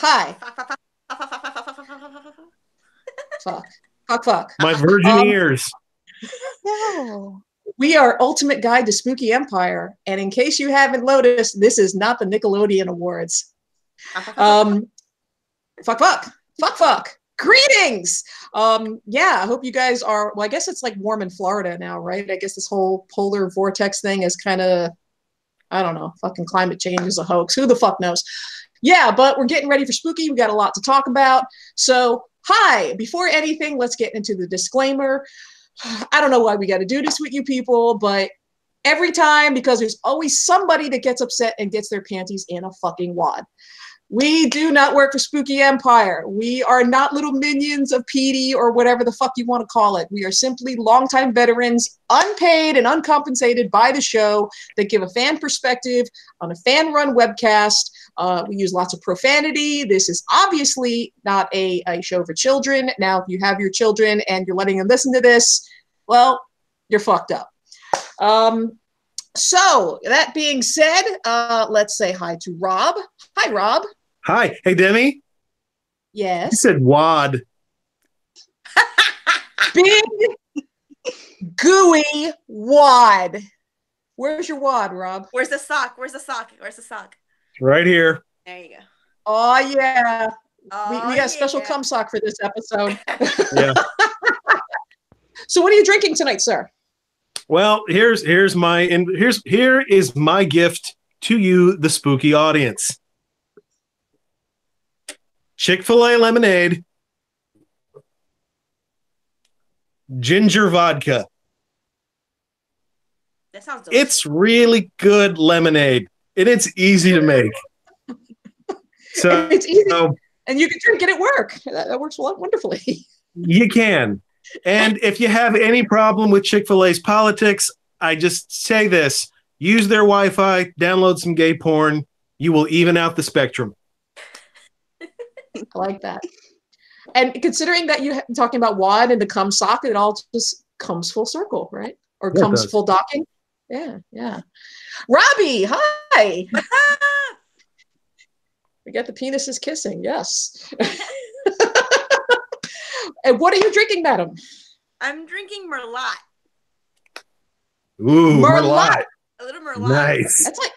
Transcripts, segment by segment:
Hi. Fuck. Fuck, fuck. My virgin ears. No. We are Ultimate Guide to Spooky Empire. And in case you haven't noticed, this is not the Nickelodeon Awards. Fuck, fuck. Fuck, fuck. Greetings! Yeah, I hope you guys are, well, I guess it's like warm in Florida now, right? I guess this whole polar vortex thing is kind of, I don't know, fucking climate change is a hoax. Who the fuck knows? Yeah, but we're getting ready for spooky. We got a lot to talk about. So, hi, before anything, let's get into the disclaimer. I don't know why we got to do this with you people, but every time, because there's always somebody that gets upset and gets their panties in a fucking wad. We do not work for Spooky Empire. We are not little minions of PD or whatever the fuck you want to call it. We are simply longtime veterans, unpaid and uncompensated by the show, that give a fan perspective on a fan-run webcast. We use lots of profanity. This is obviously not a show for children. Now, if you have your children and you're letting them listen to this, well, you're fucked up. So, that being said, let's say hi to Rob. Hi, Rob. Hi. Hey, Demi. Yes. You said wad. Big, gooey wad. Where's your wad, Rob? Where's the sock? Where's the sock? Where's the sock? Right here. There you go. Oh, yeah. Oh, we got a special cum sock for this episode. Yeah. So what are you drinking tonight, sir? Well, here is my gift to you, the spooky audience. Chick-fil-A lemonade, ginger vodka. That sounds delicious. It's really good lemonade, and it's easy to make. So it's easy, and you can drink it at work. That works wonderfully. You can. And if you have any problem with Chick-fil-A's politics, I just say this: use their Wi-Fi, download some gay porn. You will even out the spectrum. I like that. And considering that you're talking about wad and the cum sock, it all just comes full circle, right? Or Yeah, comes full docking. Yeah, yeah. Robbie, hi. We got the penises kissing, yes. And what are you drinking, madam? I'm drinking Merlot. Ooh, Merlot. A little Merlot. Nice. That's like,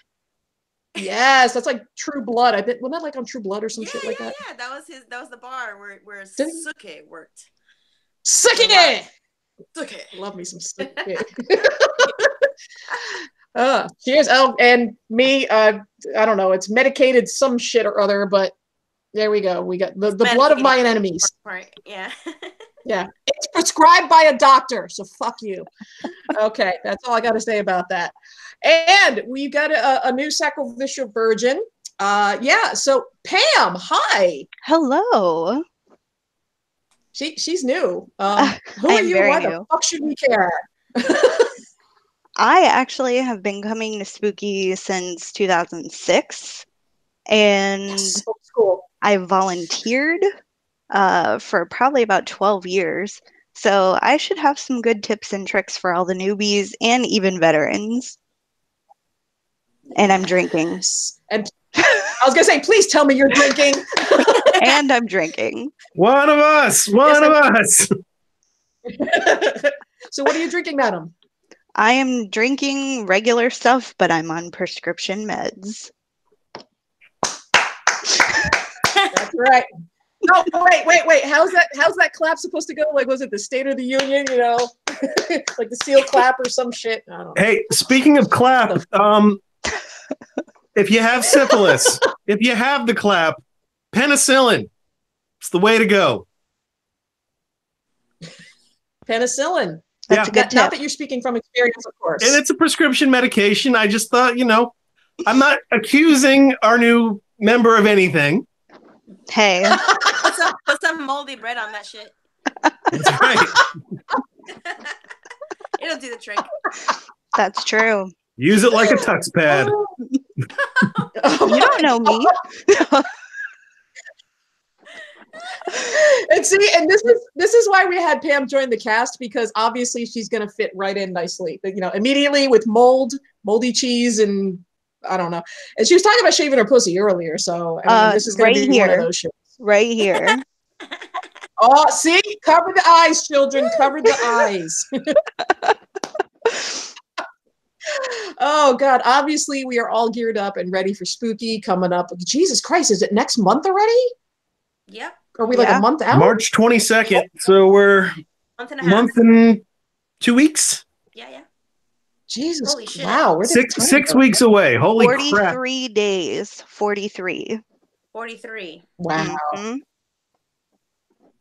yes, that's like True Blood. I bet, wasn't that like on True Blood or some shit like that? Yeah, that was the bar where Suke worked. Suke! Suke. Love me some Suke. Cheers. Oh, and me, I don't know, it's medicated some shit or other, but there we go. We got the blood of my enemies. Right. Yeah. Yeah. It's prescribed by a doctor, so fuck you. Okay, that's all I got to say about that. And we've got a new sacrificial virgin. Yeah, so Pam, hi. Hello. She's new. Who are you? Why the fuck should we care? I actually have been coming to Spooky since 2006, and yes, cool. I volunteered for probably about 12 years, so I should have some good tips and tricks for all the newbies and even veterans. And I'm drinking. And I was gonna say, please tell me you're drinking. And I'm drinking. One of us. One of us. So what are you drinking, madam? I am drinking regular stuff, but I'm on prescription meds. That's right. No, wait. How's that clap supposed to go? Like, was it the State of the Union, you know? Like the seal clap or some shit? I don't know. Hey, speaking of clap, if you have syphilis, if you have the clap, penicillin. It's the way to go. Penicillin. That's a good tip. Not that you're speaking from experience, of course. And it's a prescription medication. I just thought, I'm not accusing our new member of anything. Hey. Put some moldy bread on that shit. That's right. It'll do the trick. That's true. Use it like a tux pad. You don't know me. And see, and this is why we had Pam join the cast, because obviously she's going to fit right in nicely. Immediately with moldy cheese and I don't know. And she was talking about shaving her pussy earlier, so I mean, this is going to be one of those shows. Right here. Oh, see? Cover the eyes, children. Cover the eyes. Oh, God. Obviously, we are all geared up and ready for spooky coming up. Jesus Christ, is it next month already? Yep. Are we like a month out? March 22nd. So we're month and 2 weeks. Yeah. Jesus. Holy shit. Wow. Where did Six weeks away. Holy 43 crap. 43 days. 43. 43. Wow. Mm-hmm.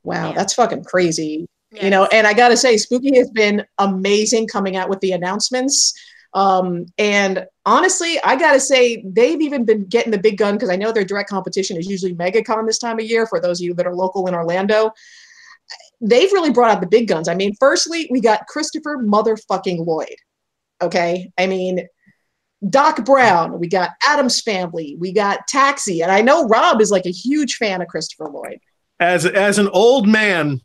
Wow, Man. that's fucking crazy. Yeah, You know, and I gotta say, Spooky has been amazing coming out with the announcements. And honestly, I gotta say, they've even been getting the big gun because I know their direct competition is usually MegaCon this time of year for those of you that are local in Orlando. They've really brought out the big guns. I mean, firstly, we got Christopher motherfucking Lloyd. Okay. I mean, Doc Brown, we got Addams Family, we got Taxi, and I know Rob is like a huge fan of Christopher Lloyd. As an old man,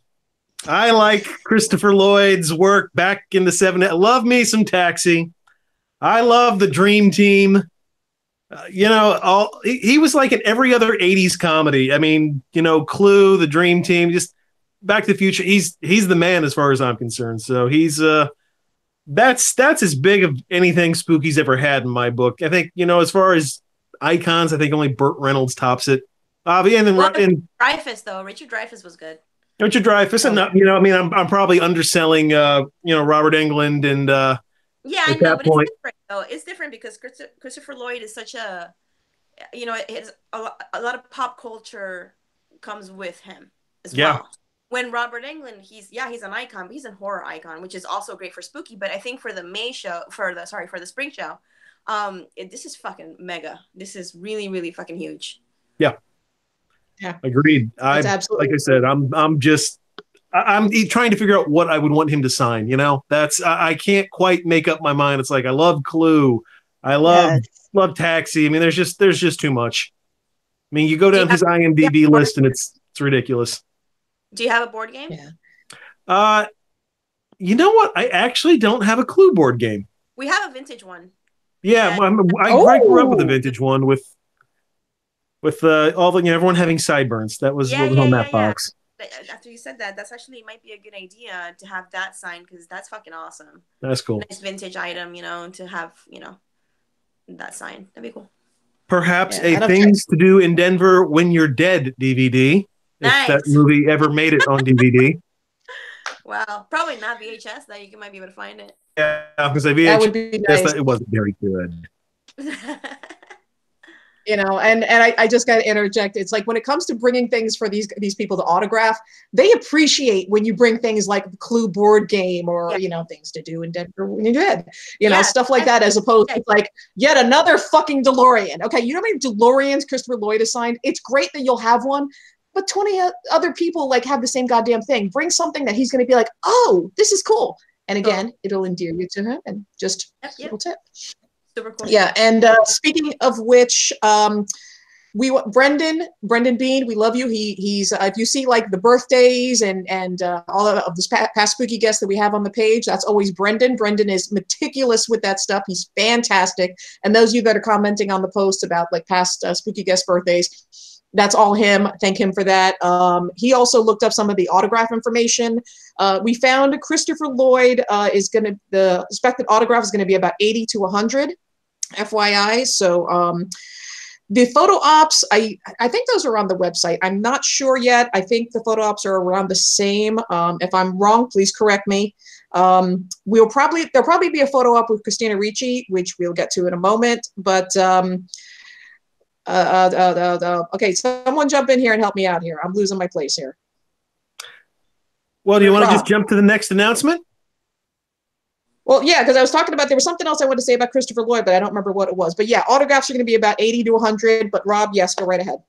I like Christopher Lloyd's work back in the 70s. Love me some Taxi. I love the Dream Team. He was like in every other 80s comedy. I mean, Clue, the Dream Team, just Back to the Future. He's the man as far as I'm concerned. So he's that's as big of anything Spooky's ever had in my book. I think, as far as icons, I think only Burt Reynolds tops it. Dreyfuss, though. Richard Dreyfuss was good. Richard Dreyfuss, and I'm probably underselling, Robert Englund and. Yeah, I know, but it's different though. It's different because Christopher Lloyd is such a, it's a lot of pop culture comes with him as well. When Robert Englund, he's an icon, but he's a horror icon, which is also great for spooky. But I think for the May show, for the spring show, this is fucking mega. This is really, really fucking huge. Yeah, agreed. That's absolutely like I said, I'm trying to figure out what I would want him to sign. That's I can't quite make up my mind. It's like I love Clue, I love Taxi. I mean, there's just too much. I mean, you go down his IMDb list and it's ridiculous. Do you have a board game? Yeah. You know what? I actually don't have a Clue board game. We have a vintage one. Yeah, I grew up with a vintage one with all the everyone having sideburns. That was what was on that box. After you said that, that's actually might be a good idea to have that signed because that's fucking awesome. That's cool. Nice vintage item, to have, that sign. That'd be cool. Perhaps a Things to Do in Denver When You're Dead DVD. Nice. If that movie ever made it on DVD. Well, probably not VHS, though. You might be able to find it. Yeah, because VHS, that would be nice. It wasn't very good. And I just got to interject. It's like when it comes to bringing things for these people to autograph, they appreciate when you bring things like the Clue board game or, Things to Do in Denver When You're Dead, stuff like that, as opposed to like yet another fucking DeLorean. Okay, you know how many DeLoreans Christopher Lloyd has signed? It's great that you'll have one, but 20 other people like have the same goddamn thing. Bring something that he's going to be like, oh, this is cool. And again, it'll endear you to him and just a little tip. Super cool. Yeah, and speaking of which, Brendan Bean, we love you. He's if you see like the birthdays and all of this past spooky guests that we have on the page, that's always Brendan. Brendan is meticulous with that stuff. He's fantastic. And those of you that are commenting on the post about like past spooky guest birthdays, that's all him. Thank him for that. He also looked up some of the autograph information. We found Christopher Lloyd the expected autograph is going to be about 80 to 100, FYI. So the photo ops, I think those are on the website. I'm not sure yet. I think the photo ops are around the same. If I'm wrong, please correct me. There'll probably be a photo op with Christina Ricci, which we'll get to in a moment. But okay, someone jump in here and help me out here. I'm losing my place here. Well, do you want to just jump to the next announcement? Well, yeah, because I was talking about, there was something else I wanted to say about Christopher Lloyd, but I don't remember what it was. But yeah, autographs are going to be about 80 to 100. But Rob, yes, go right ahead.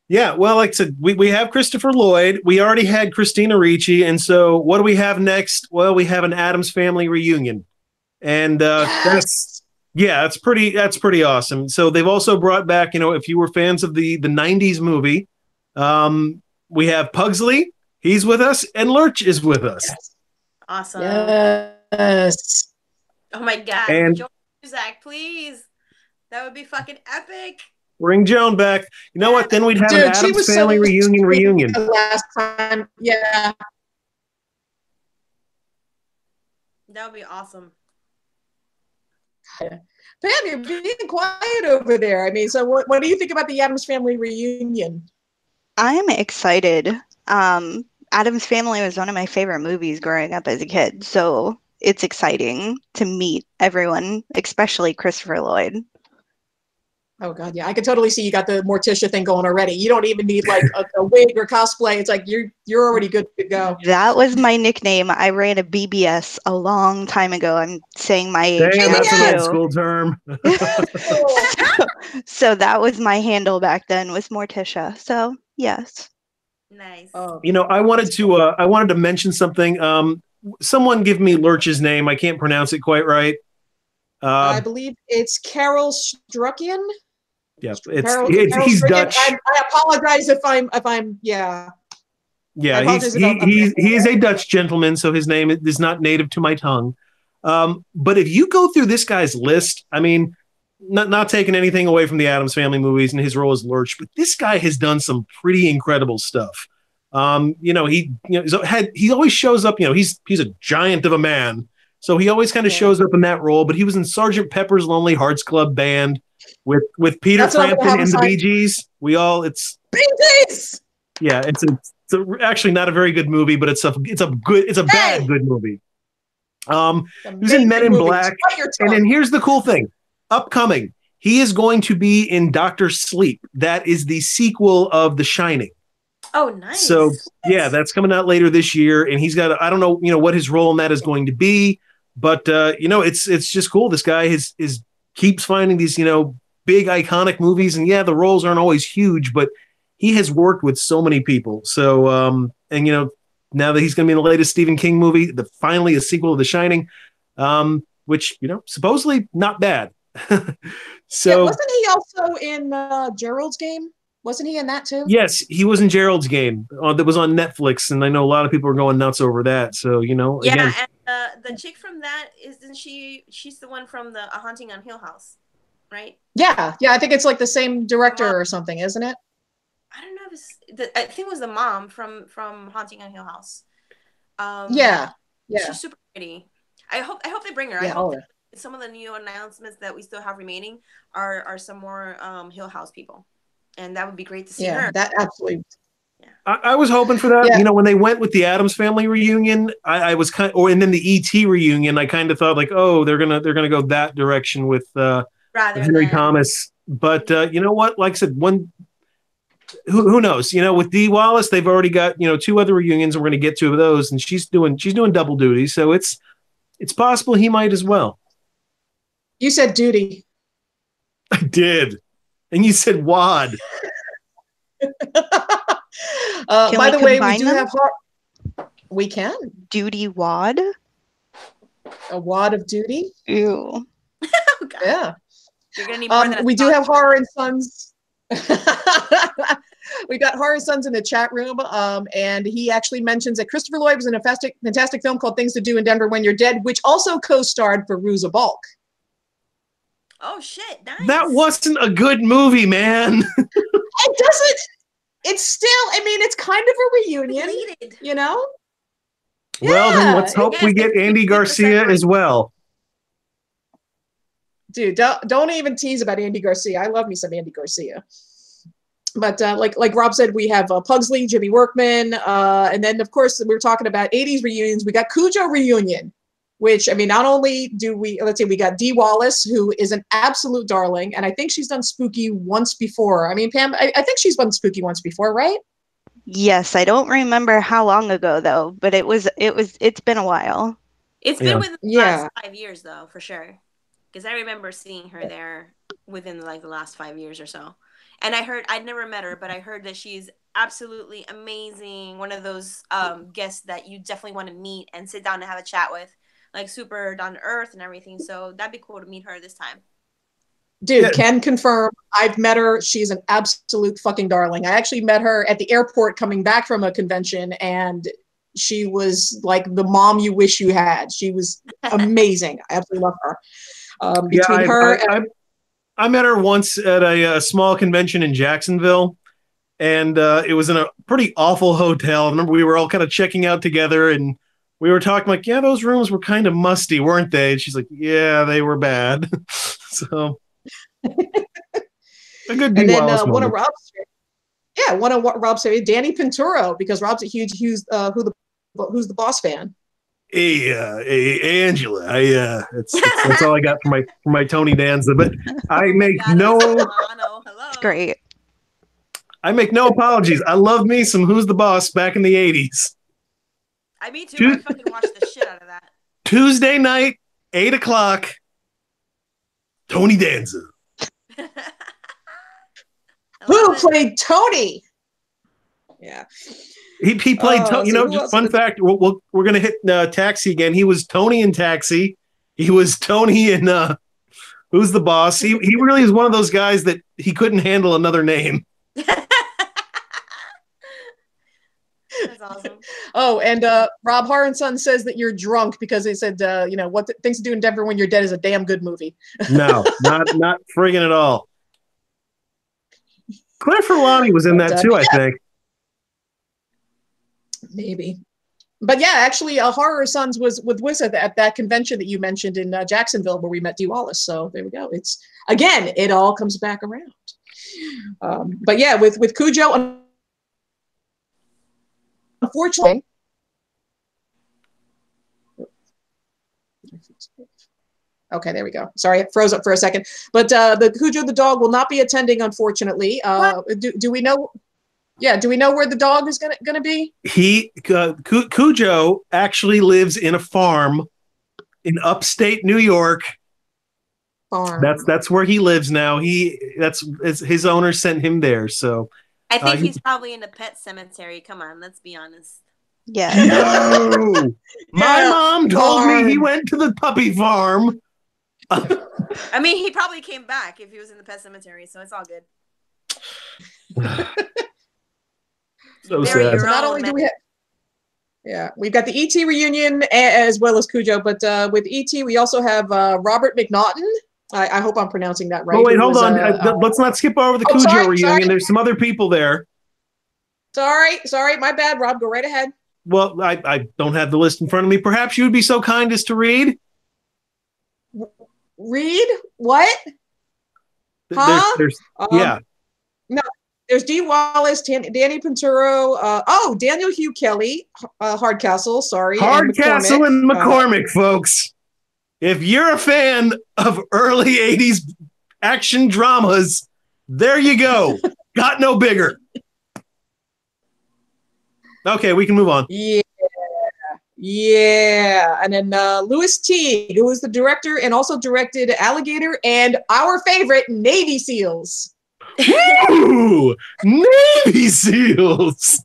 Yeah, well, like I said, we have Christopher Lloyd. We already had Christina Ricci. And so what do we have next? Well, we have an Addams Family reunion. And that's pretty awesome. So they've also brought back, if you were fans of the 90s movie, we have Pugsley. He's with us. And Lurch is with us. Yes. Awesome. Yes. Oh my God. And George Cusack, please. That would be fucking epic. Bring Joan back. You know what? Then we'd have an Dude, she Addams was Family so reunion. the last time. Yeah. That would be awesome. Pam, you're being quiet over there. I mean, so what do you think about the Addams Family reunion? I'm excited. Addams Family was one of my favorite movies growing up as a kid, so it's exciting to meet everyone, especially Christopher Lloyd. Oh God, yeah, I could totally see you got the Morticia thing going already. You don't even need like a wig or cosplay. It's like you're already good to go. That was my nickname. I ran a BBS a long time ago. I'm saying my age Damn, now that's an old too. school term. So that was my handle back then, was Morticia. So yes. Nice. Oh, You know, I wanted to mention something. Someone give me Lurch's name. I can't pronounce it quite right. I believe it's Carol Struckian. Yeah, Carol he's Struckian. Dutch. I apologize if I'm yeah. Yeah, he is a Dutch gentleman, so his name is not native to my tongue. But if you go through this guy's list, I mean, not taking anything away from the Addams Family movies and his role as Lurch, but this guy has done some pretty incredible stuff. He always shows up. You know, he's a giant of a man, so he always kind of shows up in that role. But he was in Sergeant Pepper's Lonely Hearts Club Band with Peter Frampton and the Bee Gees. It's Bee Gees. Yeah, it's actually not a very good movie, but it's a bad good movie. He was in Men in Black, and then here's the cool thing: upcoming, he is going to be in Doctor Sleep. That is the sequel of The Shining. Oh, nice. So yeah, that's coming out later this year, and he's got I don't know what his role in that is going to be, but it's just cool. This guy is keeps finding these big iconic movies, and yeah, the roles aren't always huge, but he has worked with so many people. So now that he's going to be in the latest Stephen King movie, finally a sequel of The Shining, which supposedly not bad. So yeah, wasn't he also in Gerald's Game? Wasn't he in that too? Yes, he was in Gerald's Game that was on Netflix, and I know a lot of people are going nuts over that. So yeah, again, and the chick from that isn't she? She's the one from the A Haunting on Hill House, right? Yeah, I think it's like the same director or something, isn't it? I don't know if I think it was the mom from Haunting on Hill House. Yeah. She's super pretty. I hope they bring her. Yeah, I hope some of the new announcements that we still have remaining are some more Hill House people, and that would be great to see her. Yeah, that absolutely. Yeah. I was hoping for that. Yeah. When they went with the Addams Family reunion, I was and then the ET reunion, I kind of thought like, oh, they're gonna go that direction with Henry Thomas. But you know what? Like I said, who knows? With Dee Wallace, they've already got 2 other reunions, and we're going to get 2 of those, and she's doing double duty, so it's possible he might as well. You said duty. I did, and you said wad. By the way, we do have we can duty wad. A wad of duty. Ew. Oh, God. Yeah. You're gonna need more than we do have Horror and Sons. We've got Horror Sons in the chat room, and he actually mentions that Christopher Lloyd was in a fantastic film called Things to Do in Denver When You're Dead, which also co-starred Fairuza Balk. Oh shit! Nice. That wasn't a good movie, man. It doesn't. It's still. I mean, it's kind of a reunion. Well, then let's hope we get Andy Garcia as well. Dude, don't even tease about Andy Garcia. I love me some Andy Garcia. But like Rob said, we have Pugsley, Jimmy Workman, and then of course we were talking about 80s reunions. We got Cujo reunion, which I mean, not only do we we got Dee Wallace, who is an absolute darling, and I think she's done Spooky once before. I mean, Pam, I think she's done Spooky once before, right? Yes, I don't remember how long ago though, but it's been a while. It's been within the last 5 years though, for sure. Because I remember seeing her there within like the last 5 years or so. And I'd never met her, but I heard that she's absolutely amazing. One of those guests that you definitely want to meet and sit down and have a chat with. Like super down to earth and everything. So that'd be cool to meet her this time. Dude, can confirm. I've met her. She's an absolute fucking darling. I actually met her at the airport coming back from a convention, and she was like the mom you wish you had. She was amazing. I absolutely love her. I met her once at a small convention in Jacksonville, and it was in a pretty awful hotel. I remember we were all kind of checking out together, and we were talking like, yeah, those rooms were kind of musty, weren't they? And she's like, yeah, they were bad. So a good And Dee then Wallace one of moment. Rob's, yeah, one of Rob's favorite, Danny Pinturo, because Rob's a huge who's the boss fan. Hey, Angela. That's all I got for my Tony Danza. But I make It's great. I make no apologies. I love me some Who's the Boss back in the 80s. Me too. I fucking watched the shit out of that. Tuesday night, 8:00. Tony Danza. Who played Tony? Yeah. He played Tony. Just fun fact. We're gonna hit Taxi again. He was Tony in Taxi. He was Tony in Who's the Boss. He really is one of those guys that he couldn't handle another name. That's awesome. Oh, and Rob Harrenson says that you're drunk because they said, what Things to Do in Denver When You're Dead is a damn good movie. No, not friggin' at all. Claire Forlani was in that too, I think. Maybe. But yeah, actually, Horror Sons was with Wiz at that convention that you mentioned in Jacksonville where we met Dee Wallace. So there we go. It's, again, it all comes back around. But yeah, with Cujo, unfortunately, okay, there we go. Sorry, it froze up for a second. But the Cujo the dog will not be attending, unfortunately. Do we know? Yeah, do we know where the dog is gonna be? Cujo actually lives in a farm in upstate New York. Farm. That's where he lives now. His owner sent him there. So I think he's probably in a pet cemetery. Come on, let's be honest. Yeah. No. My mom told me he went to the puppy farm. I mean, he probably came back if he was in the pet cemetery, so it's all good. So sad. So not only do we have, we've got the ET reunion as well as Cujo, but with ET we also have Robert McNaughton. I hope I'm pronouncing that right. Oh wait, hold on. Let's not skip over the Cujo reunion. Sorry. There's some other people there. Sorry, my bad, Rob. Go right ahead. Well, I don't have the list in front of me. Perhaps you would be so kind as to read. Read what? Huh? Yeah. No, there's Dee Wallace, Danny Pinturo. Daniel Hugh Kelly, Hardcastle. Sorry, Hardcastle and McCormick, folks. If you're a fan of early '80s action dramas, there you go. Got no bigger. Okay, we can move on. Yeah. And then Louis Teague, who was the director and also directed Alligator and our favorite, Navy SEALs. Ooh, Navy SEALs.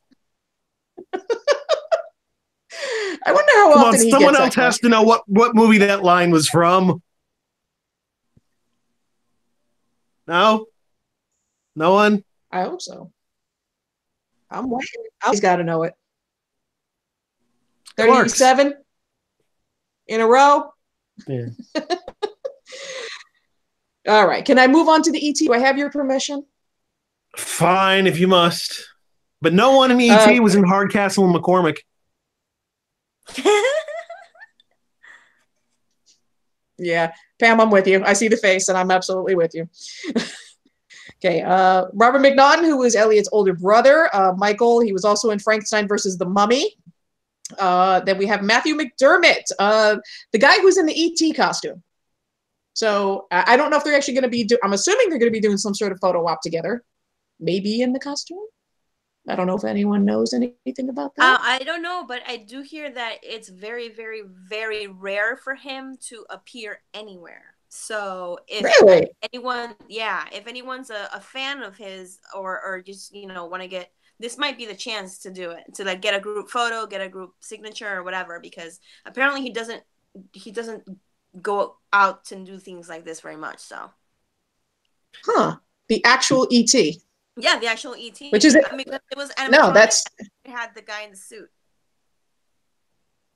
I wonder how often he someone gets else has to know what movie that line was from. No? No one? I hope so. I'm waiting. He's got to know it. 37 in a row. Yeah. All right. Can I move on to the ET? Do I have your permission? Fine, if you must. But no one in ET was in Hardcastle and McCormick. Yeah. Pam, I'm with you. I see the face, and I'm absolutely with you. Okay. Robert McNaughton, who was Elliot's older brother. Michael, he was also in Frankenstein versus the Mummy. Then we have Matthew McDermott, the guy who's in the ET costume. So I don't know if they're actually going to be I'm assuming they're going to be doing some sort of photo op together, maybe in the costume. I don't know if anyone knows anything about that. I don't know, but I do hear that it's very, very, very rare for him to appear anywhere. So if anyone's a fan of his or just want to get, this might be the chance to do it, to like get a group photo, get a group signature or whatever, because apparently he doesn't go out and do things like this very much. So the actual ET. Yeah, the actual ET. Which is I mean, it was animatronic. It had the guy in the suit.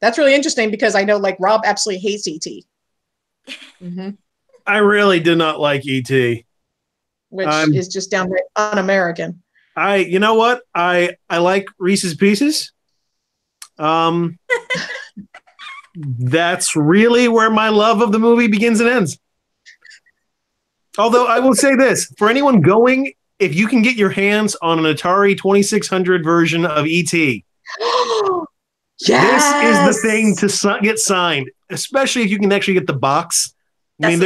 That's really interesting because I know like Rob absolutely hates ET. Mm-hmm. I really did not like E.T. which is just downright un-American. You know what? I like Reese's Pieces. That's really where my love of the movie begins and ends. Although I will say this, for anyone going, if you can get your hands on an Atari 2600 version of E.T., yes! This is the thing to get signed, especially if you can actually get the box. I mean,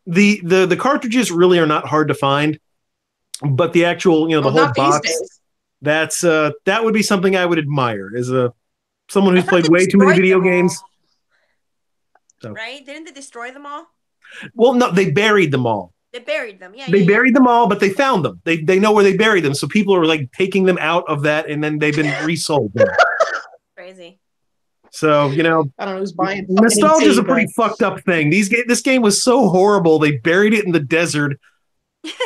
the cartridges really are not hard to find, but the actual, the whole box, that would be something I would admire as someone who's played way too many video games. So. Right? Didn't they destroy them all? Well, no, they buried them all. They buried them, yeah. They buried them all, but they found them. They know where they buried them, so people are like taking them out of that, and then they've been resold. Crazy. So, I don't know who's buying. Nostalgia is a pretty fucked up thing. This game was so horrible, they buried it in the desert.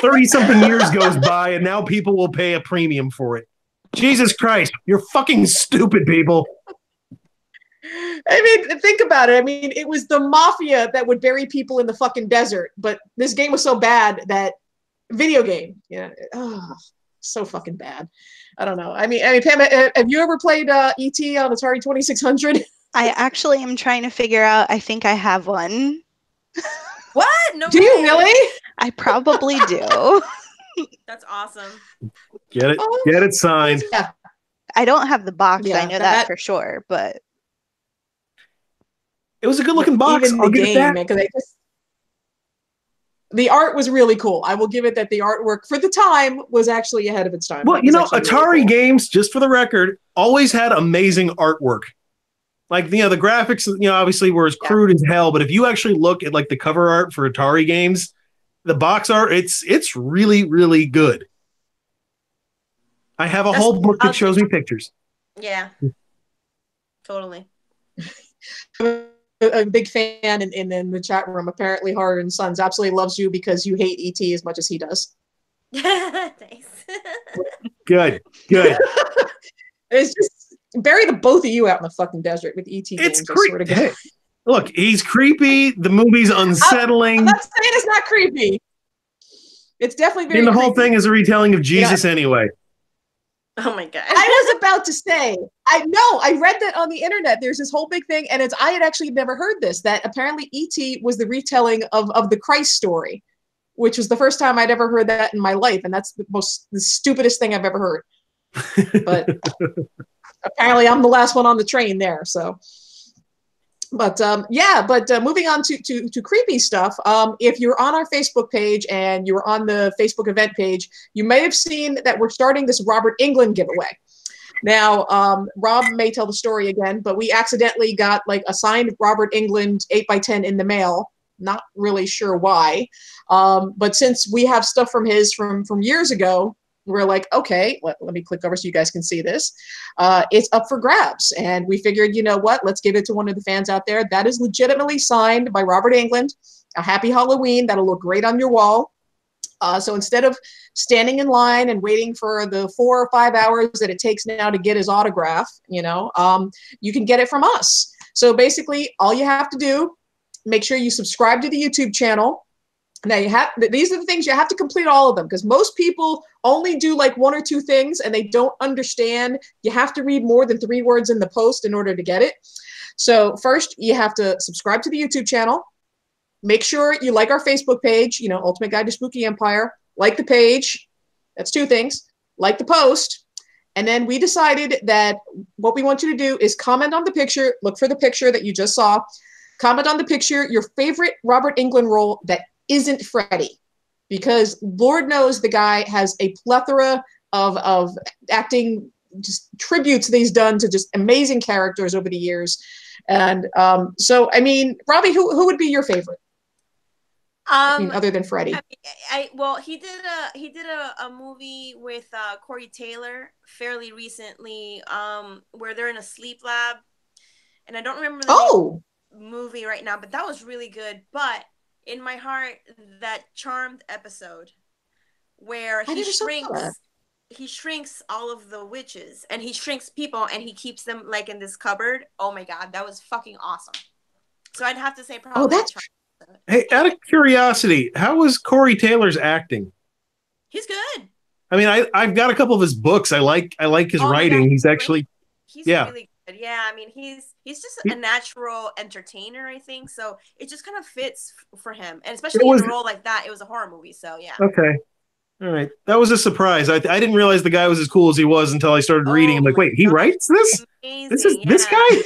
30-something years goes by, and now people will pay a premium for it. Jesus Christ, you're fucking stupid, people. I mean, think about it. I mean, it was the mafia that would bury people in the fucking desert, but this game was so bad that video game, so fucking bad. I don't know. I mean, Pam, have you ever played E.T. on Atari 2600? I actually am trying to figure out. I think I have one. What? No. Do you really? I probably do. That's awesome. Get it signed. Yeah. I don't have the box. Yeah, I know that for sure, but it was a good looking box. Even the game, because the art was really cool. I will give it that the artwork for the time was actually ahead of its time. Well, Atari really cool. Games, just for the record, always had amazing artwork. Like, the graphics, obviously were as crude as hell, but if you actually look at like the cover art for Atari games, the box art, it's really, really good. I have a whole book that shows me pictures. Yeah. Totally. A big fan in the chat room. Apparently, Harder and Sons absolutely loves you because you hate E.T. as much as he does. Nice. Good. It's just bury the both of you out in the fucking desert with E.T. It's creepy. Look, he's creepy. The movie's unsettling. I'm not saying it's not creepy. It's definitely very. And the whole thing is a retelling of Jesus anyway. Oh my God. I was about to say, I read that on the internet. There's this whole big thing, and I had actually never heard this, that apparently E.T. was the retelling of the Christ story, which was the first time I'd ever heard that in my life, and that's the stupidest thing I've ever heard. But apparently I'm the last one on the train there, so. But moving on to creepy stuff. If you're on our Facebook page and you're on the Facebook event page, you may have seen that we're starting this Robert Englund giveaway. Now, Rob may tell the story again, but we accidentally got like a signed Robert Englund 8x10 in the mail. Not really sure why. But since we have stuff from his from years ago, we're like, okay, let me click over so you guys can see this. It's up for grabs. And we figured, you know what? Let's give it to one of the fans out there. That is legitimately signed by Robert Englund. A happy Halloween. That'll look great on your wall. So instead of standing in line and waiting for the 4 or 5 hours that it takes now to get his autograph, you can get it from us. So basically, all you have to do, make sure you subscribe to the YouTube channel. Now these are the things you have to complete all of them, because most people only do like 1 or 2 things and they don't understand. You have to read more than 3 words in the post in order to get it. So first you have to subscribe to the YouTube channel. Make sure you like our Facebook page, Ultimate Guide to Spooky Empire. Like the page. That's 2 things. Like the post. And then we decided that what we want you to do is comment on the picture. Look for the picture that you just saw. Comment on the picture your favorite Robert Englund role that isn't Freddy, because Lord knows the guy has a plethora of acting just tributes that he's done to just amazing characters over the years. And so, I mean, Robbie, who would be your favorite? Other than Freddy. Well, he did a movie with Corey Taylor fairly recently, where they're in a sleep lab, and I don't remember the movie right now, but that was really good. But in my heart, that Charmed episode where he shrinks all of the witches, and he shrinks people and he keeps them like in this cupboard. Oh my God, that was fucking awesome. So I'd have to say probably Charmed. Hey, out of curiosity, how was Corey Taylor's acting? He's good. I mean, I've got a couple of his books. I like his writing. God, He's actually he's yeah. really good. Yeah, I mean, he's just a natural entertainer, I think. So it just kind of fits for him, and especially in a role like that. It was a horror movie, so yeah. Okay. All right. That was a surprise. I didn't realize the guy was as cool as he was until I started reading. I'm like, wait, he writes this? Amazing. This is this guy?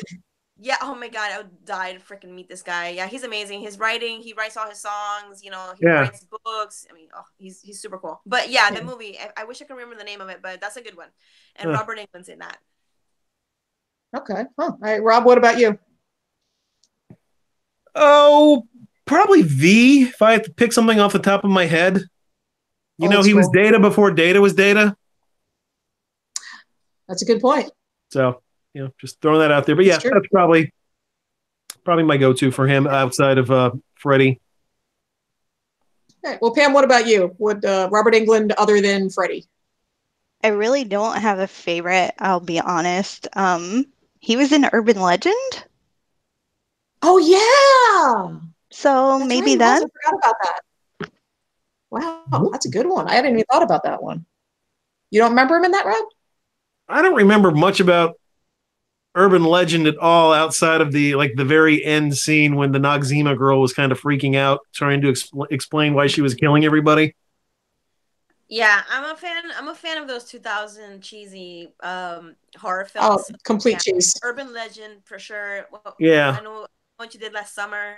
Yeah, oh my God, I would die to freaking meet this guy. Yeah, he's amazing. His writing, he writes all his songs, he writes books. I mean, he's super cool. But yeah, the movie, I wish I could remember the name of it, but that's a good one. And Robert Englund's in that. Okay. All right, Rob, what about you? Oh, probably V, if I had to pick something off the top of my head. He was Data before Data was Data. That's a good point. So, just throwing that out there. But yeah, that's probably my go-to for him outside of Freddie. All right. Well, Pam, what about you? Would Robert Englund other than Freddie? I really don't have a favorite, I'll be honest. He was in Urban Legend. Oh, yeah. So that's maybe that. I forgot about that. Wow, that's a good one. I hadn't even thought about that one. You don't remember him in that, Rob? I don't remember much about Urban Legend at all outside of the very end scene when the Noxzema girl was kind of freaking out, trying to explain why she was killing everybody. Yeah, I'm a fan of those 2000 cheesy horror films. Oh, complete cheese. Urban Legend for sure. Well, yeah. I know what you did last summer.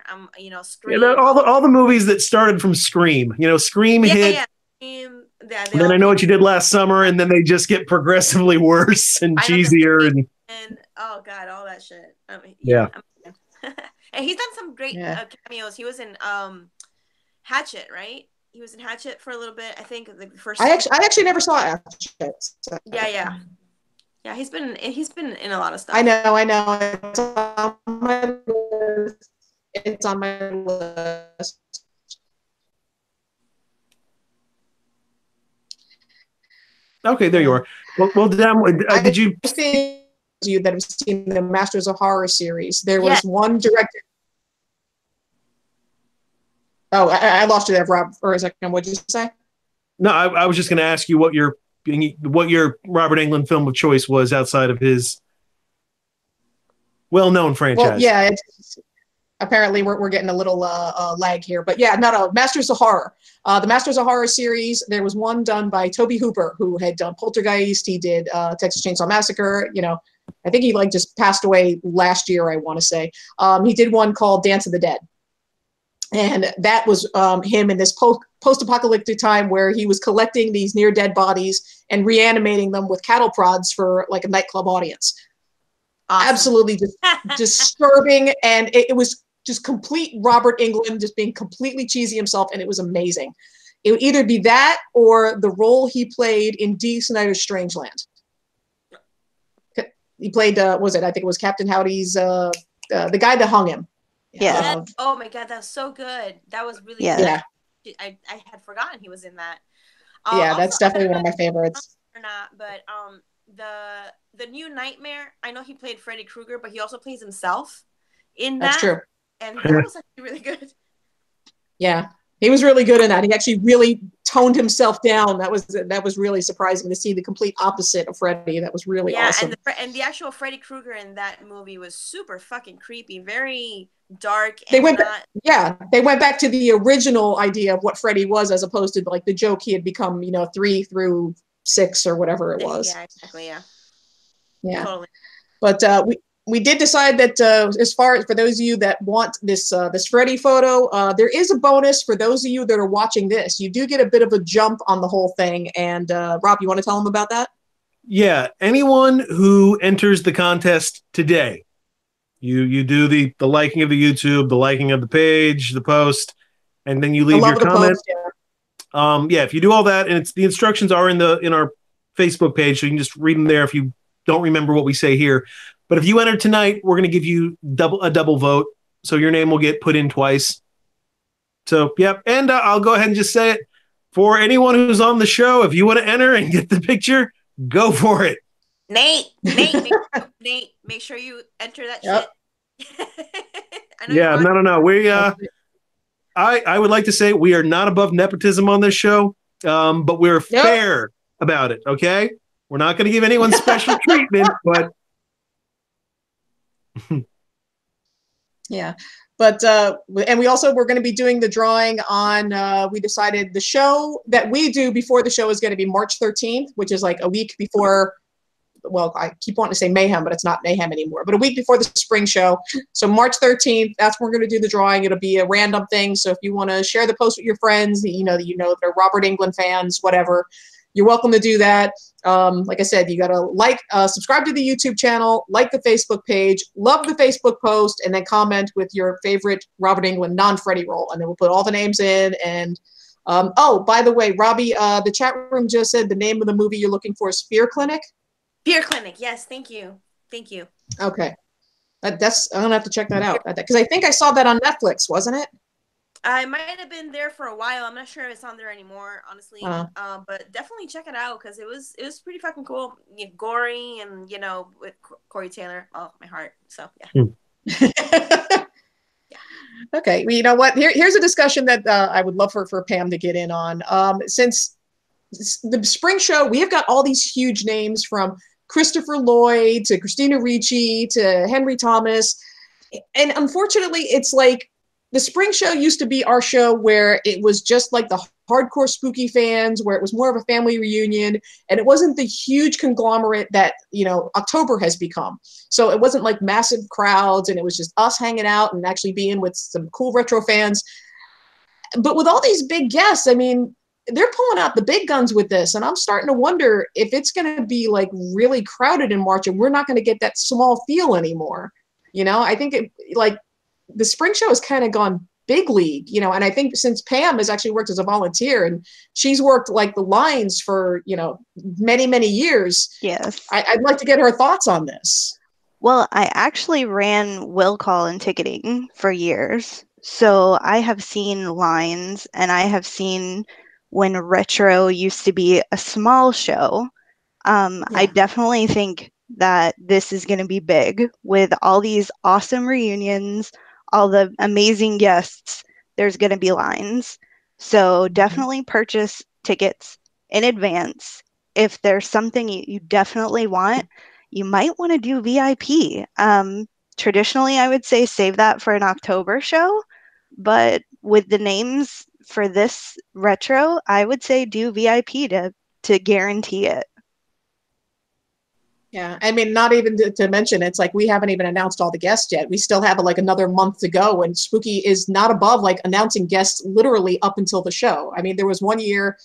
Scream. Yeah, all the movies that started from Scream. Scream hit. Yeah. Scream, and then I Know What You Did Last Summer, and then they just get progressively worse and cheesier. And oh God, all that shit. I mean, yeah. And he's done some great cameos. He was in Hatchet, right? He was in Hatchet for a little bit. I think the first. I actually never saw Hatchet. So. Yeah. He's been in a lot of stuff. I know. It's on my list. Okay, there you are. Well, Dan, did you see you that have seen the Masters of Horror series? There was one director. Oh, I lost you there, Rob, for a second. What did you say? No, I was just going to ask you what your Robert Englund film of choice was outside of his well-known franchise. Well, yeah, apparently we're getting a little lag here, but yeah, Masters of Horror. The Masters of Horror series, there was one done by Tobe Hooper, who had done Poltergeist. He did Texas Chainsaw Massacre. I think he just passed away last year, I want to say. He did one called Dance of the Dead. And that was him in this post-apocalyptic time where he was collecting these near-dead bodies and reanimating them with cattle prods for a nightclub audience. Awesome. Absolutely just disturbing, and it was just complete Robert Englund just being completely cheesy himself, and it was amazing. It would either be that or the role he played in D. Snyder's Strangeland. He played, I think it was Captain Howdy's, the guy that hung him. Yeah. Oh my God, that was so good. That was really good. Yeah. I had forgotten he was in that. Yeah, that's definitely one of my favorites. Or not, but the new Nightmare. I know he played Freddy Krueger, but he also plays himself in that. That's true. And that was actually really good. Yeah, he was really good in that. He actually really toned himself down. That was really surprising to see the complete opposite of Freddy. That was really awesome. And the actual Freddy Krueger in that movie was super fucking creepy, very dark. They went back to the original idea of what Freddy was, as opposed to the joke he had become, 3 through 6 or whatever it was. Yeah, exactly. Yeah. Totally. But we did decide that as far as for those of you that want this Freddy photo, there is a bonus for those of you that are watching this. You do get a bit of a jump on the whole thing. And Rob, you want to tell them about that? Yeah, anyone who enters the contest today, you do the liking of the YouTube, the liking of the page, the post, and then you leave your comment. Post, if you do all that, and the instructions are in our Facebook page, so you can just read them there if you don't remember what we say here. But if you enter tonight, we're going to give you a double vote, so your name will get put in twice. So, yep. And I'll go ahead and just say it. For anyone who's on the show, if you want to enter and get the picture, go for it. Nate, make sure you enter that shit. Yeah, no. I would like to say we are not above nepotism on this show, but we're fair about it. Okay, we're not going to give anyone special treatment, but yeah. But and we're going to be doing the drawing on. We decided the show that we do before the show is going to be March 13th, which is like a week before. Well, I keep wanting to say Mayhem, but it's not Mayhem anymore. But a week before the spring show. So March 13th, that's when we're going to do the drawing. It'll be a random thing. So if you want to share the post with your friends, that they're Robert Englund fans, whatever, you're welcome to do that. Like I said, you got to subscribe to the YouTube channel, like the Facebook page, love the Facebook post, and then comment with your favorite Robert Englund non-Freddy role. And then we'll put all the names in. And by the way, Robbie, the chat room just said the name of the movie you're looking for is Fear Clinic. Fear Clinic, yes, thank you. Okay, I'm gonna have to check that out because I think I saw that on Netflix, wasn't it? I might have been there for a while. I'm not sure if it's on there anymore, honestly. But definitely check it out because it was pretty fucking cool, gory, and with Corey Taylor. Oh, my heart. So yeah. Okay, well, you know what? Here's a discussion that I would love for Pam to get in on. Since the spring show, we have got all these huge names from Christopher Lloyd to Christina Ricci to Henry Thomas. And unfortunately, it's like the spring show used to be our show where it was just like the hardcore spooky fans, where it was more of a family reunion. And it wasn't the huge conglomerate that, October has become. So it wasn't like massive crowds and it was just us hanging out and actually being with some cool retro fans. But with all these big guests, I mean, they're pulling out the big guns with this, and I'm starting to wonder if it's going to be like really crowded in March and we're not going to get that small feel anymore. I think the spring show has kind of gone big league, and I think since Pam has actually worked as a volunteer and she's worked like the lines for, many, many years. Yes. I'd like to get her thoughts on this. Well, I actually ran will call and ticketing for years. So I have seen lines and I have seen when retro used to be a small show. I definitely think that this is going to be big with all these awesome reunions, all the amazing guests. There's going to be lines. So definitely purchase tickets in advance. If there's something you definitely want, you might want to do VIP. Traditionally, I would say save that for an October show. But with the names for this retro, I would say do VIP to guarantee it. Yeah, I mean, not even to mention, it's like we haven't even announced all the guests yet. We still have like another month to go, and Spooky is not above like announcing guests literally up until the show. I mean, there was one year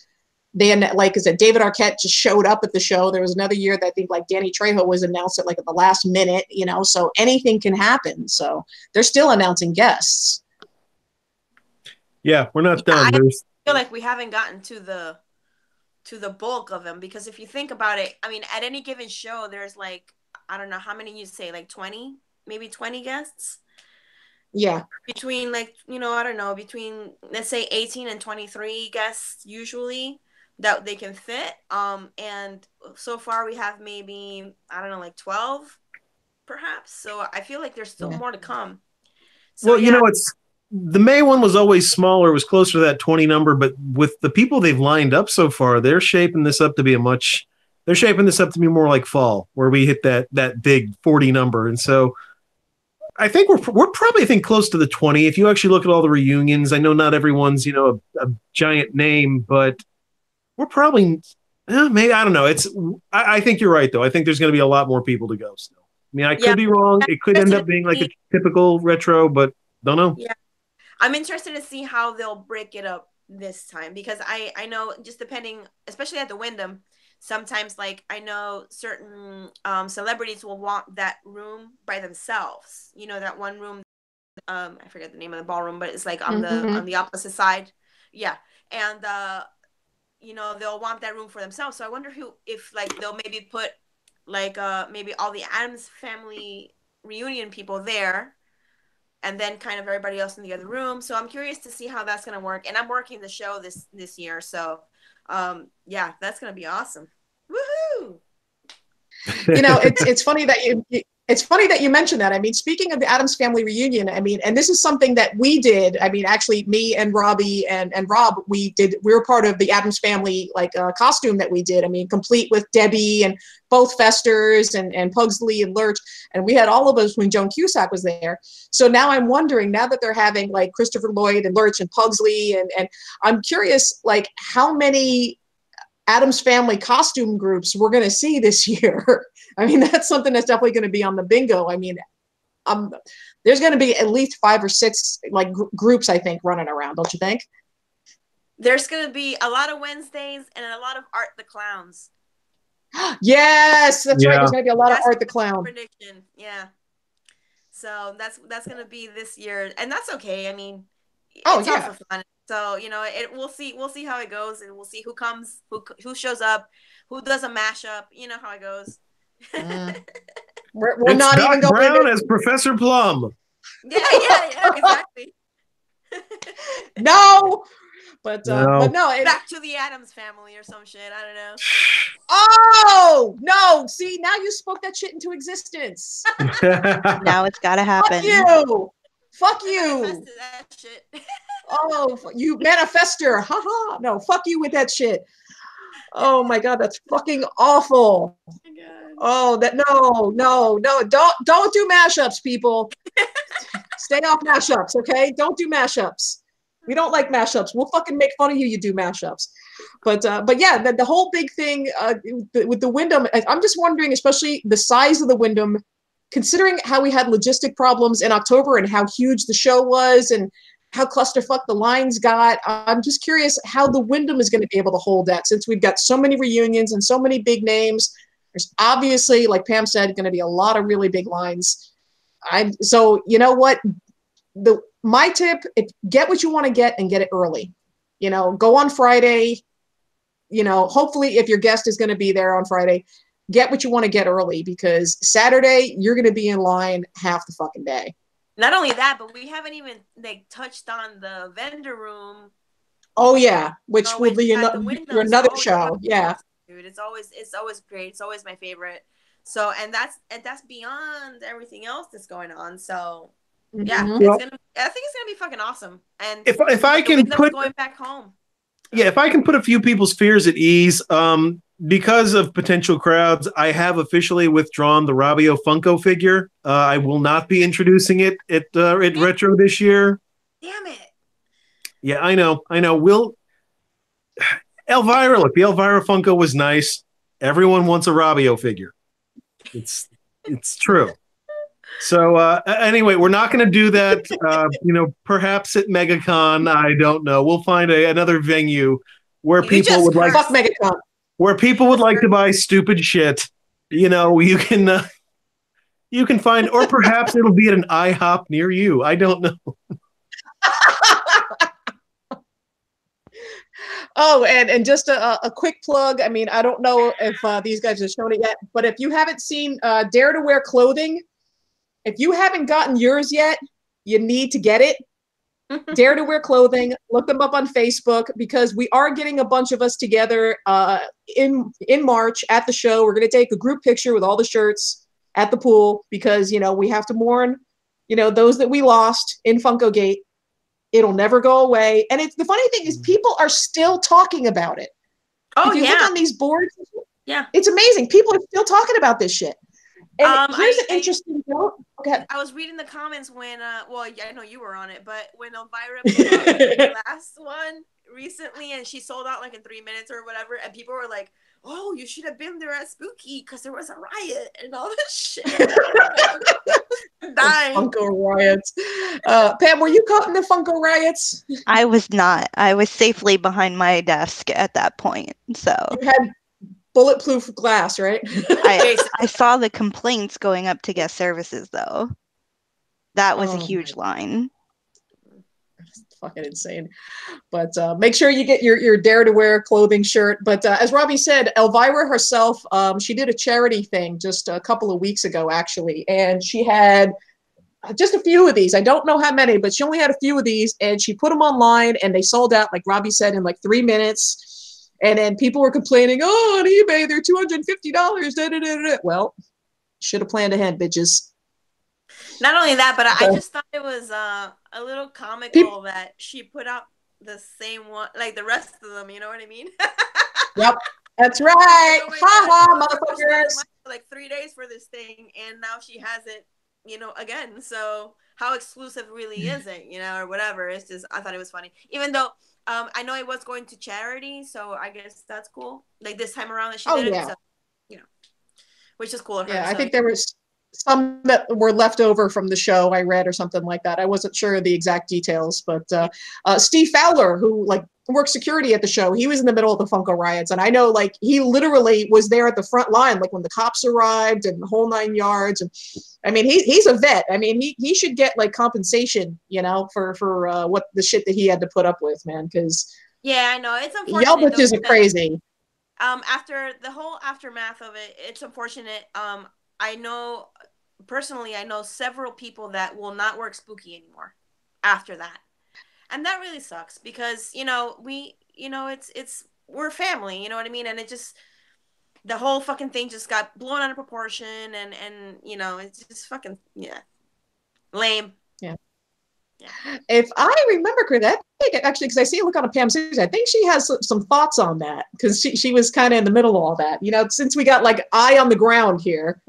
like I said, David Arquette just showed up at the show. There was another year that I think like Danny Trejo was announced at the last minute, so anything can happen. So they're still announcing guests. Yeah, we're not done. I feel like we haven't gotten to the bulk of them because if you think about it, I mean, at any given show, there's like, I don't know how many you say, like 20, maybe 20 guests. Yeah. Between like, I don't know, between let's say 18 and 23 guests usually that they can fit. And so far we have maybe, I don't know, like 12 perhaps. So I feel like there's still more to come. So, well, it's the May one was always smaller, it was closer to that 20 number, but with the people they've lined up so far, they're shaping this up to be more like fall, where we hit that big 40 number. And so I think we're probably close to the 20. If you actually look at all the reunions, I know not everyone's, a giant name, but we're probably maybe, I don't know. I think you're right though. I think there's going to be a lot more people to go still. I mean, I could be wrong. It could end up being like a typical retro, but don't know. Yeah. I'm interested to see how they'll break it up this time because I know just depending, especially at the Wyndham, sometimes like I know certain celebrities will want that room by themselves. That one room, I forget the name of the ballroom, but it's like on the opposite side. Yeah. And they'll want that room for themselves. So I wonder if they'll maybe put like maybe all the Addams Family reunion people there. And then kind of everybody else in the other room. So I'm curious to see how that's going to work. And I'm working the show this year. So, that's going to be awesome. Woohoo! It's funny that It's funny that you mentioned that. I mean, speaking of the Addams Family reunion, I mean, and this is something that we did. I mean, actually, me and Robbie and Rob, we were part of the Addams Family costume that we did. I mean, complete with Debbie and both Festers and Pugsley and Lurch, and we had all of us when Joan Cusack was there. So now I'm wondering, now that they're having like Christopher Lloyd and Lurch and Pugsley, and I'm curious, like how many Addams Family costume groups we're going to see this year. I mean, that's something that's definitely going to be on the bingo. I mean, there's going to be at least 5 or 6 like groups, I think, running around. Don't you think? There's going to be a lot of Wednesdays and a lot of Art the Clowns. Yes, that's right. There's going to be a lot of Art the Clown. Prediction. Yeah. So that's going to be this year, and that's okay. I mean, it's all for fun. So we'll see how it goes, and we'll see who comes, who shows up, who does a mashup. You know how it goes. We're not Doc even going Brown as Professor Plum. Yeah, exactly. No, but no. Back to the Addams Family or some shit. I don't know. Oh no! See, now you spoke that shit into existence. Now it's got to happen. Fuck you. That shit. Oh, you manifester. Haha. No, fuck you with that shit. Oh my God, that's fucking awful. Oh, no. Don't do mashups, people. Stay off mashups, okay? Don't do mashups. We don't like mashups. We'll fucking make fun of you do mashups. But yeah, the whole big thing with the Wyndham, I'm just wondering, especially the size of the Wyndham, considering how we had logistic problems in October and how huge the show was and how clusterfuck the lines got. I'm just curious how the Wyndham is going to be able to hold that, since we've got so many reunions and so many big names. There's obviously, like Pam said, going to be a lot of really big lines. So you know what? My tip: get what you want to get and get it early. Go on Friday. Hopefully, if your guest is going to be there on Friday, get what you want to get early, because Saturday you're going to be in line half the fucking day. Not only that, but we haven't even touched on the vendor room. Oh yeah, which will be another show. Yeah, dude, it's always great. It's always my favorite. So and that's beyond everything else that's going on. So yeah, I think it's gonna be fucking awesome. And if I can put going back home. Yeah, if I can put a few people's fears at ease, because of potential crowds, I have officially withdrawn the Rabio Funko figure. I will not be introducing it at Retro this year. Damn it. Yeah, I know. Elvira, look, the Elvira Funko was nice. Everyone wants a Rabio figure. It's true. So anyway, we're not going to do that. Perhaps at MegaCon. I don't know. We'll find another venue where people would like. Fuck MegaCon. Where people would like to buy stupid shit. You can find, or perhaps it'll be at an IHOP near you. I don't know. Oh, and just a quick plug. I mean, I don't know if these guys have shown it yet, but if you haven't seen Dare to Wear clothing, if you haven't gotten yours yet, you need to get it. Dare to Wear clothing. Look them up on Facebook, because we are getting a bunch of us together in March at the show. We're going to take a group picture with all the shirts at the pool, because we have to mourn those that we lost in Funkogate. It'll never go away. And the funny thing is, people are still talking about it. Oh, if you look on these boards, yeah, it's amazing. People are still talking about this shit. And here's an interesting note. Okay. I was reading the comments when, I know you were on it, but when Elvira put out the last one recently, and she sold out like in 3 minutes or whatever, and people were like, "Oh, you should have been there at Spooky because there was a riot and all this shit." Dying. Funko riots. Pam, were you caught in the Funko riots? I was not. I was safely behind my desk at that point. So you had bulletproof glass, right? I saw the complaints going up to guest services, though. That was a huge line. Fucking insane. But make sure you get your Dare to Wear clothing shirt. But as Robbie said, Elvira herself, she did a charity thing just a couple of weeks ago, actually, and she had just a few of these. I don't know how many, but she only had a few of these, and she put them online, and they sold out, like Robbie said, in like 3 minutes. And then people were complaining, "Oh, on eBay they're $250." Well, Should have planned ahead, bitches. Not only that, but I just thought it was a little comical that she put out the same one, like the rest of them. You know what I mean? Yep, that's right. Oh my Ha God, ha, motherfuckers. like 3 days for this thing, and now she has it, again. So how exclusive really is it, or whatever? It's just, I thought it was funny, even though I know it was going to charity, so I guess that's cool. Like this time around that she did it, so which is cool of her. Yeah, I so. think there was some that were left over from the show I read or something like that. I wasn't sure of the exact details, but Steve Fowler, who like worked security at the show, he was in the middle of the Funko riots, and I know like he literally was there at the front line, like when the cops arrived and the whole 9 yards. And I mean, he's a vet. I mean, he should get like compensation, for what the shit that he had to put up with, man. Because yeah, I know it's unfortunate. Y'all bitches are crazy. After the whole aftermath of it, it's unfortunate. I know several people that will not work spooky anymore after that. And that really sucks because, we're family, you know what I mean? And it just, the whole fucking thing just got blown out of proportion and it's just fucking, lame. Yeah. If I remember correctly, I think actually, because I see a look on a Pam series, I think she has some thoughts on that because she was kind of in the middle of all that. Since we got like eye on the ground here.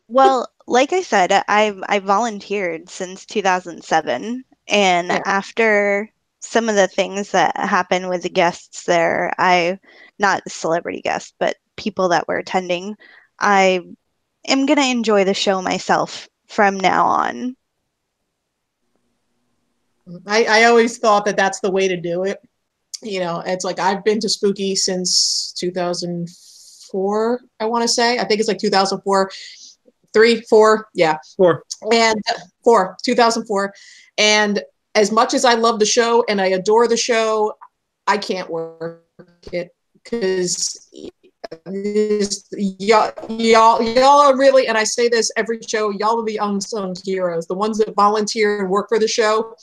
Well, like I said, I volunteered since 2007, and after some of the things that happened with the guests there, not celebrity guests, but people that were attending, I am gonna enjoy the show myself from now on. I always thought that that's the way to do it. It's like I've been to Spooky since 2004, I want to say. I think it's like 2004. 4. And 2004. And as much as I love the show and I adore the show, I can't work it because y'all are really, and I say this every show, y'all are the unsung heroes, the ones that volunteer and work for the show.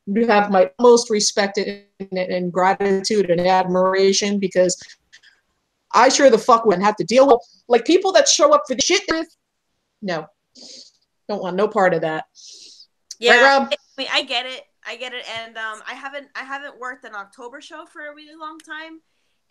You have my most respect and gratitude and admiration, because I sure the fuck wouldn't have to deal with like people that show up for the shit. No, don't want no part of that. Yeah, right, Rob? I get it, and I haven't worked an October show for a really long time,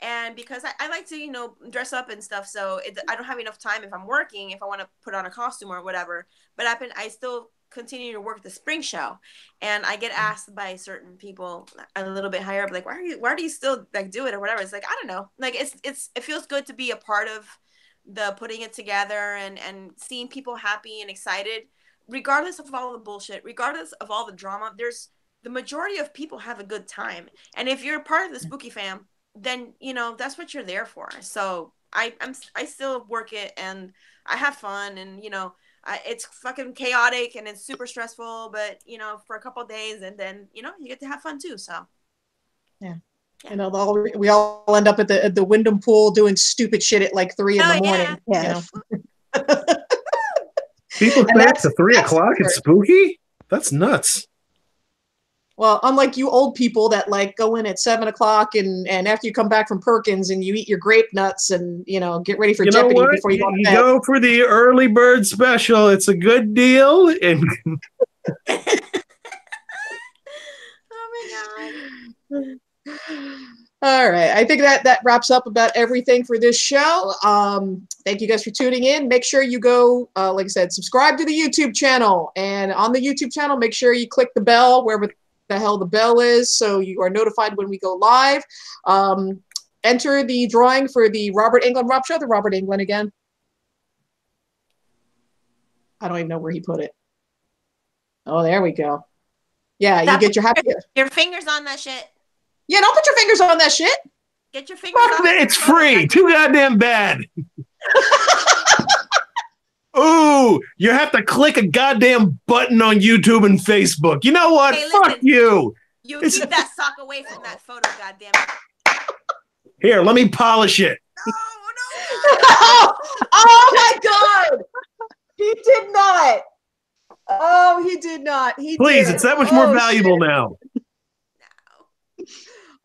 and because I like to dress up and stuff, so I don't have enough time if I'm working, if I want to put on a costume or whatever. But I still continue to work the spring show, and I get asked by certain people a little bit higher up, like, why do you still like do it or whatever? It's like, I don't know, like it feels good to be a part of the putting it together and seeing people happy and excited, regardless of all the bullshit, regardless of all the drama. There's the majority of people have a good time, and if you're part of the spooky fam, then that's what you're there for. So I still work it and I have fun, and it's fucking chaotic and it's super stressful, but for a couple of days, and then you get to have fun too. So yeah. We all end up at the Wyndham pool doing stupid shit at like 3 in the morning. Yes. People stay up to 3 o'clock. It's spooky. That's nuts. Well, unlike you old people that like go in at 7 o'clock and after you come back from Perkins and you eat your grape nuts and get ready for Jeopardy before you go to bed. You go for the early bird special. It's a good deal. And oh my God. All right. I think that wraps up about everything for this show. Thank you guys for tuning in. Make sure you go, like I said, subscribe to the YouTube channel. And on the YouTube channel, make sure you click the bell wherever the hell the bell is so you are notified when we go live. Enter the drawing for the Robert Englund. Rob, show the Robert Englund again. I don't even know where he put it. Oh, there we go. Yeah, you get your happy. Your fingers on that shit. Yeah, don't put your fingers on that shit. Get your fingers on it. It's free. Too goddamn bad. Ooh, you have to click a goddamn button on YouTube and Facebook. You know what? Hey, fuck you. You keep that sock away from that photo, goddammit. Here, let me polish it. No. Oh my God. He did not. Oh, he did not. Please, it's that much more valuable now.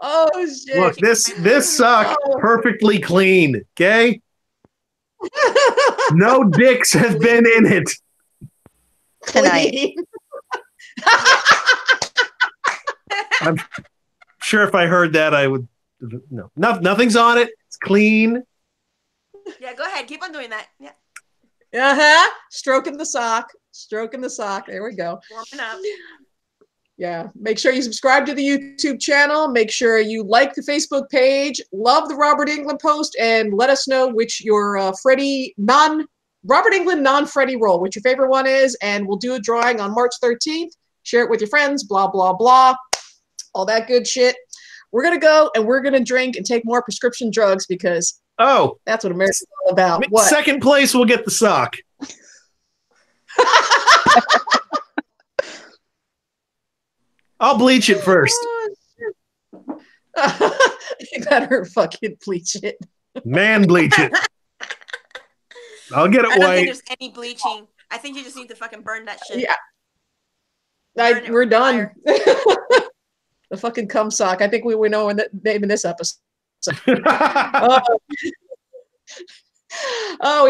Oh shit! Look, this sock perfectly clean. Okay. No dicks have been in it tonight. I'm sure if I heard that, I would. No, nothing's on it. It's clean. Yeah, go ahead. Keep on doing that. Yeah. Stroking the sock. Stroking the sock. There we go. Warming up. Yeah. Make sure you subscribe to the YouTube channel. Make sure you like the Facebook page. Love the Robert England post, and let us know which your Robert England non-Freddie role, which your favorite one is, and we'll do a drawing on March 13th. Share it with your friends. Blah blah blah. All that good shit. We're gonna go and we're gonna drink and take more prescription drugs because that's what America's all about. What? Second place will get the sock. I'll bleach it first. You better fucking bleach it. Man, bleach it. I'll get it I don't white. think there's any bleaching. I think you just need to fucking burn that shit. Yeah. We're done. The fucking cum sock. I think we know the name of this episode. We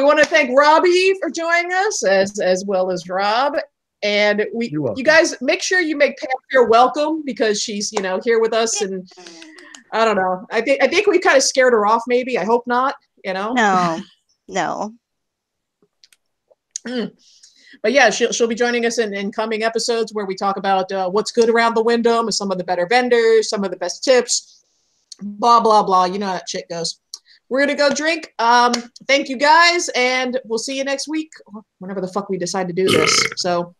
want to thank Robbie for joining us, as well as Rob. And you guys make sure you make Pam feel welcome because she's here with us, and I don't know. I think we kind of scared her off. Maybe I hope not. No. But yeah, she'll be joining us in coming episodes where we talk about what's good around the Wyndham, some of the better vendors, some of the best tips, blah, blah, blah. You know how that shit goes. We're going to go drink. Thank you guys, and we'll see you next week, whenever the fuck we decide to do this. So